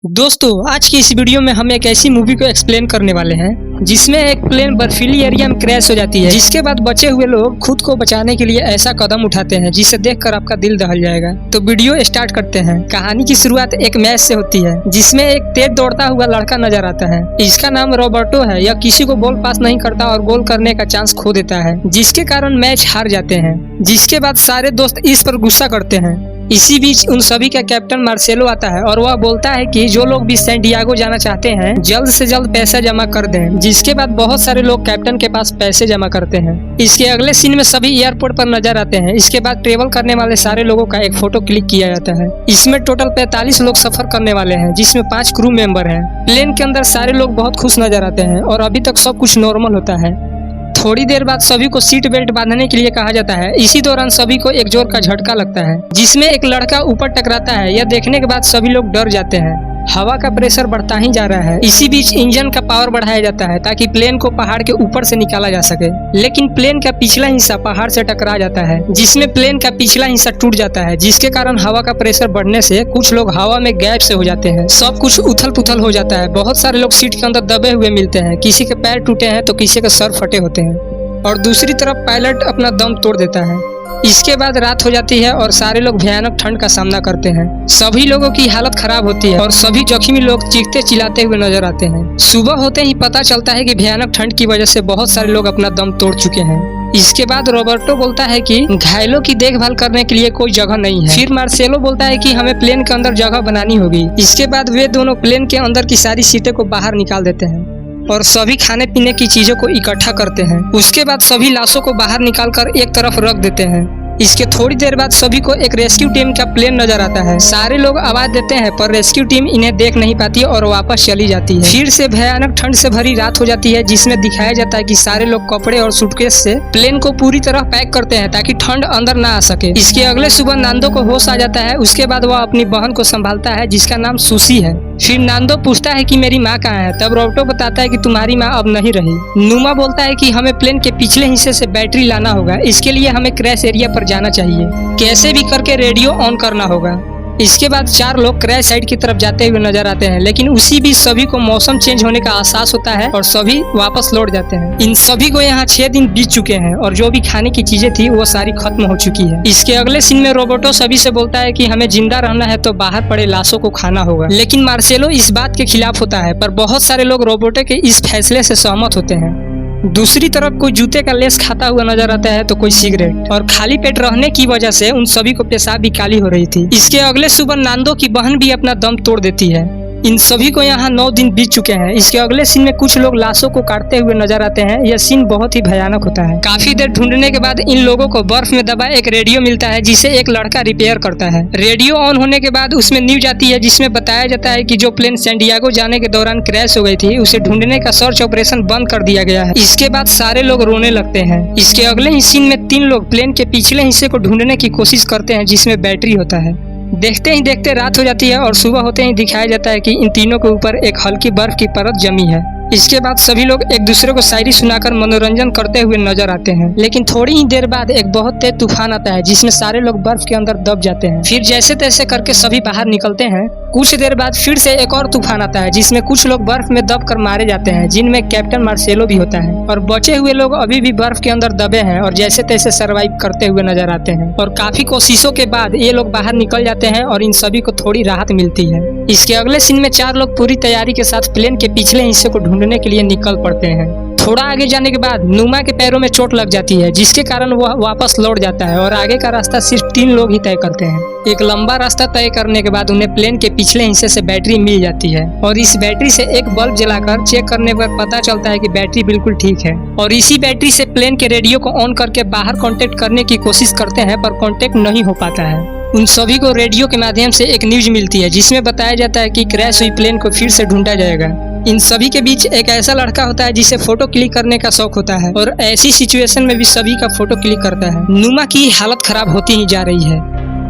दोस्तों आज की इस वीडियो में हम एक ऐसी मूवी को एक्सप्लेन करने वाले हैं जिसमें एक प्लेन बर्फीली एरिया में क्रैश हो जाती है, जिसके बाद बचे हुए लोग खुद को बचाने के लिए ऐसा कदम उठाते हैं जिसे देखकर आपका दिल दहल जाएगा। तो वीडियो स्टार्ट करते हैं। कहानी की शुरुआत एक मैच से होती है जिसमें एक तेज दौड़ता हुआ लड़का नजर आता है। इसका नाम रॉबर्टो है। यह किसी को बॉल पास नहीं करता और गोल करने का चांस खो देता है, जिसके कारण मैच हार जाते हैं। जिसके बाद सारे दोस्त इस पर गुस्सा करते हैं। इसी बीच उन सभी का कैप्टन मार्सेलो आता है और वह बोलता है कि जो लोग भी सैन डिएगो जाना चाहते हैं जल्द से जल्द पैसा जमा कर दें। जिसके बाद बहुत सारे लोग कैप्टन के पास पैसे जमा करते हैं। इसके अगले सीन में सभी एयरपोर्ट पर नजर आते हैं। इसके बाद ट्रेवल करने वाले सारे लोगों का एक फोटो क्लिक किया जाता है। इसमें टोटल 45 लोग सफर करने वाले हैं, जिसमें 5 क्रू मेंबर हैं। प्लेन के अंदर सारे लोग बहुत खुश नजर आते हैं और अभी तक सब कुछ नॉर्मल होता है। थोड़ी देर बाद सभी को सीट बेल्ट बांधने के लिए कहा जाता है। इसी दौरान सभी को एक जोर का झटका लगता है जिसमें एक लड़का ऊपर टकराता है। यह देखने के बाद सभी लोग डर जाते हैं। हवा का प्रेशर बढ़ता ही जा रहा है। इसी बीच इंजन का पावर बढ़ाया जाता है ताकि प्लेन को पहाड़ के ऊपर से निकाला जा सके, लेकिन प्लेन का पिछला हिस्सा पहाड़ से टकरा जाता है जिसमें प्लेन का पिछला हिस्सा टूट जाता है, जिसके कारण हवा का प्रेशर बढ़ने से कुछ लोग हवा में गैप से हो जाते हैं। सब कुछ उथल पुथल हो जाता है। बहुत सारे लोग सीट के अंदर दबे हुए मिलते हैं। किसी के पैर टूटे हैं तो किसी के सर फटे होते हैं और दूसरी तरफ पायलट अपना दम तोड़ देता है। इसके बाद रात हो जाती है और सारे लोग भयानक ठंड का सामना करते हैं। सभी लोगों की हालत खराब होती है और सभी जख्मी लोग चीखते चिल्लाते हुए नजर आते हैं। सुबह होते ही पता चलता है कि भयानक ठंड की वजह से बहुत सारे लोग अपना दम तोड़ चुके हैं। इसके बाद रॉबर्टो बोलता है कि घायलों की देखभाल करने के लिए कोई जगह नहीं है। फिर मार्सेलो बोलता है कि हमें प्लेन के अंदर जगह बनानी होगी। इसके बाद वे दोनों प्लेन के अंदर की सारी सीटें को बाहर निकाल देते हैं और सभी खाने पीने की चीजों को इकट्ठा करते हैं। उसके बाद सभी लाशों को बाहर निकालकर एक तरफ रख देते हैं। इसके थोड़ी देर बाद सभी को एक रेस्क्यू टीम का प्लेन नजर आता है। सारे लोग आवाज देते हैं पर रेस्क्यू टीम इन्हें देख नहीं पाती और वापस चली जाती है। फिर से भयानक ठंड से भरी रात हो जाती है जिसमें दिखाया जाता है कि सारे लोग कपड़े और सूटकेस से प्लेन को पूरी तरह पैक करते हैं ताकि ठंड अंदर ना आ सके। इसके अगले सुबह नांदो को होश आ जाता है। उसके बाद वह अपनी बहन को संभालता है जिसका नाम सुसी है। फिर नांदो पूछता है कि मेरी माँ कहाँ है। तब रॉबर्टो बताता है कि तुम्हारी माँ अब नहीं रही। नुमा बोलता है कि हमें प्लेन के पिछले हिस्से से बैटरी लाना होगा। इसके लिए हमें क्रैश एरिया पर जाना चाहिए। कैसे भी करके रेडियो ऑन करना होगा। इसके बाद 4 लोग क्रैश साइड की तरफ जाते हुए नजर आते हैं, लेकिन उसी बीच सभी को मौसम चेंज होने का एहसास होता है और सभी वापस लौट जाते हैं। इन सभी को यहाँ 6 दिन बीत चुके हैं और जो भी खाने की चीजें थी वो सारी खत्म हो चुकी है। इसके अगले सीन में रॉबर्टो सभी से बोलता है कि हमें जिंदा रहना है तो बाहर पड़े लाशों को खाना होगा, लेकिन मार्सेलो इस बात के खिलाफ होता है। पर बहुत सारे लोग रॉबर्टो के इस फैसले से सहमत होते हैं। दूसरी तरफ कोई जूते का लेस खाता हुआ नजर आता है तो कोई सिगरेट, और खाली पेट रहने की वजह से उन सभी को पेशाब भी काली हो रही थी। इसके अगले सुबह नांदो की बहन भी अपना दम तोड़ देती है। इन सभी को यहाँ 9 दिन बीत चुके हैं। इसके अगले सीन में कुछ लोग लाशों को काटते हुए नजर आते हैं। यह सीन बहुत ही भयानक होता है। काफी देर ढूंढने के बाद इन लोगों को बर्फ में दबा एक रेडियो मिलता है जिसे एक लड़का रिपेयर करता है। रेडियो ऑन होने के बाद उसमें न्यूज आती है जिसमें बताया जाता है कि जो प्लेन सैन डिएगो जाने के दौरान क्रैश हो गई थी उसे ढूंढने का सर्च ऑपरेशन बंद कर दिया गया है। इसके बाद सारे लोग रोने लगते हैं। इसके अगले ही सीन में 3 लोग प्लेन के पिछले हिस्से को ढूंढने की कोशिश करते हैं जिसमें बैटरी होता है। देखते ही देखते रात हो जाती है और सुबह होते ही दिखाया जाता है कि इन तीनों के ऊपर एक हल्की बर्फ की परत जमी है। इसके बाद सभी लोग एक दूसरे को शायरी सुनाकर मनोरंजन करते हुए नजर आते हैं, लेकिन थोड़ी ही देर बाद एक बहुत तेज तूफान आता है जिसमें सारे लोग बर्फ के अंदर दब जाते हैं। फिर जैसे तैसे करके सभी बाहर निकलते हैं। कुछ देर बाद फिर से एक और तूफान आता है जिसमें कुछ लोग बर्फ में दब कर मारे जाते हैं, जिनमें कैप्टन मार्सेलो भी होता है। और बचे हुए लोग अभी भी बर्फ के अंदर दबे हैं और जैसे तैसे सर्वाइव करते हुए नजर आते हैं। और काफी कोशिशों के बाद ये लोग बाहर निकल जाते हैं और इन सभी को थोड़ी राहत मिलती है। इसके अगले सीन में 4 लोग पूरी तैयारी के साथ प्लेन के पिछले हिस्से को ढूंढने के लिए निकल पड़ते हैं। थोड़ा आगे जाने के बाद नुमा के पैरों में चोट लग जाती है जिसके कारण वह वापस लौट जाता है और आगे का रास्ता सिर्फ 3 लोग ही तय करते हैं। एक लंबा रास्ता तय करने के बाद उन्हें प्लेन के पिछले हिस्से से बैटरी मिल जाती है और इस बैटरी से एक बल्ब जलाकर चेक करने पर पता चलता है कि बैटरी बिल्कुल ठीक है। और इसी बैटरी से प्लेन के रेडियो को ऑन करके बाहर कांटेक्ट करने की कोशिश करते हैं पर कांटेक्ट नहीं हो पाता है। उन सभी को रेडियो के माध्यम से एक न्यूज मिलती है जिसमें बताया जाता है कि क्रैश हुई प्लेन को फिर से ढूंढा जाएगा। इन सभी के बीच एक ऐसा लड़का होता है जिसे फोटो क्लिक करने का शौक होता है और ऐसी सिचुएशन में भी सभी का फोटो क्लिक करता है। नुमा की हालत खराब होती ही जा रही है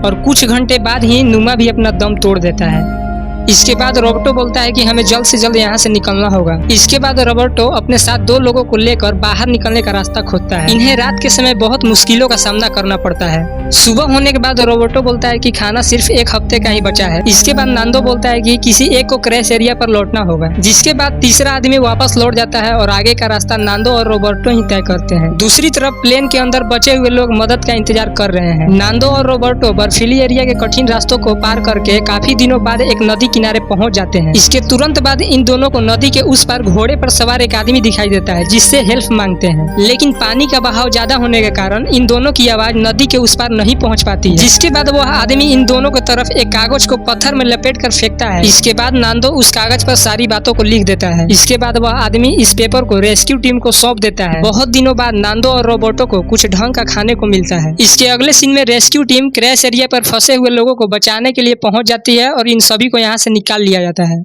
और कुछ घंटे बाद ही नुमा भी अपना दम तोड़ देता है। इसके बाद रोबर्टो बोलता है कि हमें जल्द से जल्द यहाँ से निकलना होगा। इसके बाद रोबर्टो अपने साथ 2 लोगों को लेकर बाहर निकलने का रास्ता खोजता है। इन्हें रात के समय बहुत मुश्किलों का सामना करना पड़ता है। सुबह होने के बाद रोबर्टो बोलता है कि खाना सिर्फ 1 हफ्ते का ही बचा है। इसके बाद नांदो बोलता है कि किसी एक को क्रैश एरिया पर लौटना होगा, जिसके बाद तीसरा आदमी वापस लौट जाता है और आगे का रास्ता नांदो और रोबर्टो ही तय करते हैं। दूसरी तरफ प्लेन के अंदर बचे हुए लोग मदद का इंतजार कर रहे हैं। नांदो और रोबर्टो बर्फीली एरिया के कठिन रास्तों को पार करके काफी दिनों बाद एक नदी किनारे पहुंच जाते हैं। इसके तुरंत बाद इन दोनों को नदी के उस पार घोड़े पर सवार एक आदमी दिखाई देता है, जिससे हेल्प मांगते हैं। लेकिन पानी का बहाव ज्यादा होने के कारण इन दोनों की आवाज नदी के उस पार नहीं पहुंच पाती है। जिसके बाद वह आदमी इन दोनों की तरफ एक कागज को पत्थर में लपेट कर फेंकता है। इसके बाद नांदो उस कागज पर सारी बातों को लिख देता है। इसके बाद वह आदमी इस पेपर को रेस्क्यू टीम को सौंप देता है। बहुत दिनों बाद नांदो और रोबर्टो को कुछ ढंग का खाने को मिलता है। इसके अगले सीन में रेस्क्यू टीम क्रैश एरिया पर फंसे हुए लोगों को बचाने के लिए पहुंच जाती है और इन सभी को यहाँ से निकाल लिया जाता है।